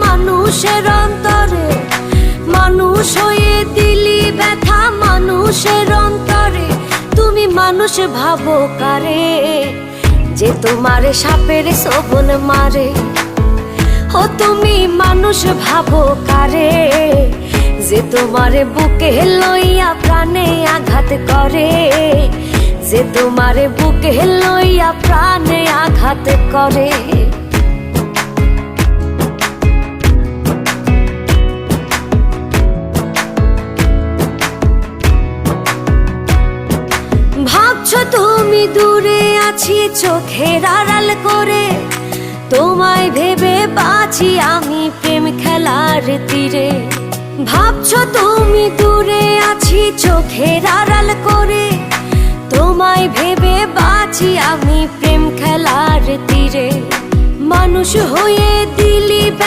মানুষের অন্তরে, মানুষ হয়ে দিলি ব্যথা মানুষের অন্তরে। তুমি মানুষ ভাবো কারে, যে তোমারে সাপের ছোবল মারে। ও তুমি মানুষ ভাবো কারে, যে তোমারে বুকে লইয়া প্রাণে আঘাত করে, যে তোমারে বুকে লইয়া প্রাণে আঘাত করে। ভাবছো তুমি দূরে আছি চোখের আড়াল করে, তোমায় ভেবে বাঁচি আমি প্রেম খেলার তীরে। ভাবছো তুমি দূরে আছি চোখের আড়াল করে, তোমায় ভেবে বাঁচি আমি প্রেম খেলার তীরে। মানুষ হয়ে দিল